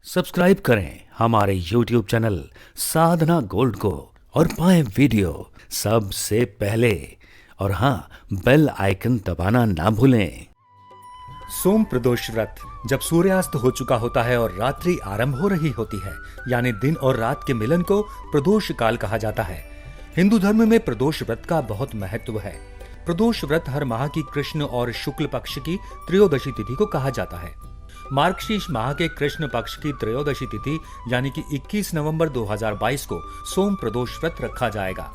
Subscribe करें हमारे YouTube channel साधना gold को और पाएं वीडियो सबसे पहले। और हाँ, बेल आइकन दबाना ना भूलें। सोम प्रदोष व्रत जब सूर्यास्त हो चुका होता है और रात्रि आरंभ हो रही होती है, यानी दिन और रात के मिलन को प्रदोष काल कहा जाता है। हिंदू धर्म में प्रदोष व्रत का बहुत महत्व है। प्रदोष व्रत हर माह की कृष्ण और शुक्ल पक्ष की त्रयोदशी तिथि को कहा जाता है। मार्गशीर्ष माह के कृष्ण पक्ष की त्रयोदशी तिथि यानी कि 21 नवंबर 2022 को सोम प्रदोष व्रत रखा जाएगा।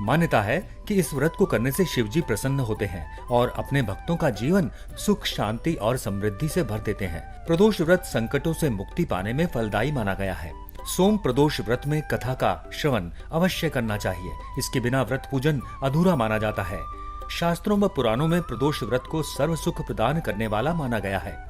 मान्यता है कि इस व्रत को करने से शिवजी प्रसन्न होते हैं और अपने भक्तों का जीवन सुख, शांति और समृद्धि से भर देते हैं। प्रदोष व्रत संकटों से मुक्ति पाने में फलदायी माना गया है। सोम प्रदोष व्रत में कथा का श्रवण अवश्य करना चाहिए। इसके बिना व्रत पूजन अधूरा माना जाता है। शास्त्रों व पुराणों में प्रदोष व्रत को सर्व सुख प्रदान करने वाला माना गया है।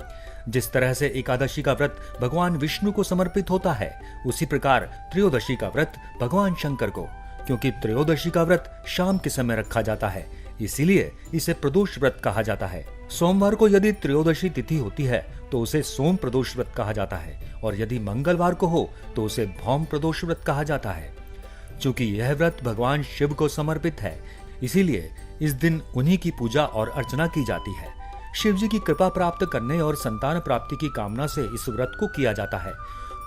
जिस तरह से एकादशी का व्रत भगवान विष्णु को समर्पित होता है, उसी प्रकार त्रयोदशी का व्रत भगवान शंकर को, क्योंकि त्रयोदशी का व्रत शाम के समय रखा जाता है, इसीलिए इसे प्रदोष व्रत कहा जाता है। सोमवार को यदि त्रयोदशी तिथि होती है तो उसे सोम प्रदोष व्रत कहा जाता है, और यदि मंगलवार को हो तो उसे भौम प्रदोष व्रत कहा जाता है। चूंकि यह व्रत भगवान शिव को समर्पित है, इसीलिए इस दिन उन्हीं की पूजा और अर्चना की जाती है। शिव जी की कृपा प्राप्त करने और संतान प्राप्ति की कामना से इस व्रत को किया जाता है।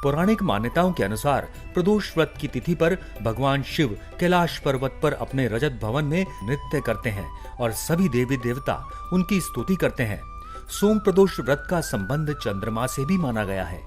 पौराणिक मान्यताओं के अनुसार प्रदोष व्रत की तिथि पर भगवान शिव कैलाश पर्वत पर अपने रजत भवन में नृत्य करते हैं और सभी देवी देवता उनकी स्तुति करते हैं। सोम प्रदोष व्रत का संबंध चंद्रमा से भी माना गया है।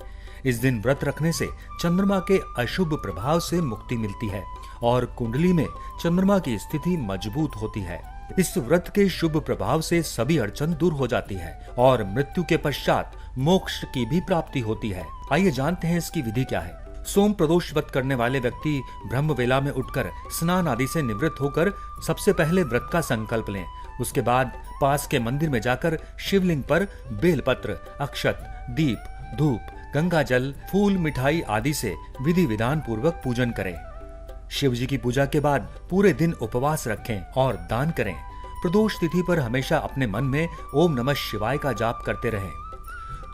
इस दिन व्रत रखने से चंद्रमा के अशुभ प्रभाव से मुक्ति मिलती है और कुंडली में चंद्रमा की स्थिति मजबूत होती है। इस व्रत के शुभ प्रभाव से सभी अड़चन दूर हो जाती है और मृत्यु के पश्चात मोक्ष की भी प्राप्ति होती है। आइए जानते हैं इसकी विधि क्या है। सोम प्रदोष व्रत करने वाले व्यक्ति ब्रह्म वेला में उठकर स्नान आदि से निवृत्त होकर सबसे पहले व्रत का संकल्प लें। उसके बाद पास के मंदिर में जाकर शिवलिंग पर बेलपत्र, अक्षत, दीप, धूप, गंगा जल, फूल, मिठाई आदि से विधि विधान पूर्वक पूजन करें। शिव जी की पूजा के बाद पूरे दिन उपवास रखें और दान करें। प्रदोष तिथि पर हमेशा अपने मन में ओम नमः शिवाय का जाप करते रहें।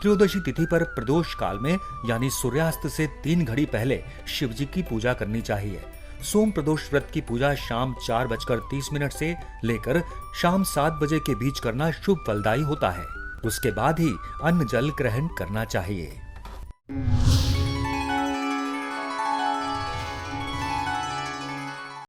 त्रयोदशी तिथि पर प्रदोष काल में यानी सूर्यास्त से 3 घड़ी पहले शिव जी की पूजा करनी चाहिए। सोम प्रदोष व्रत की पूजा शाम 4:30 से लेकर शाम 7 बजे के बीच करना शुभ फलदायी होता है। उसके बाद ही अन्न जल ग्रहण करना चाहिए।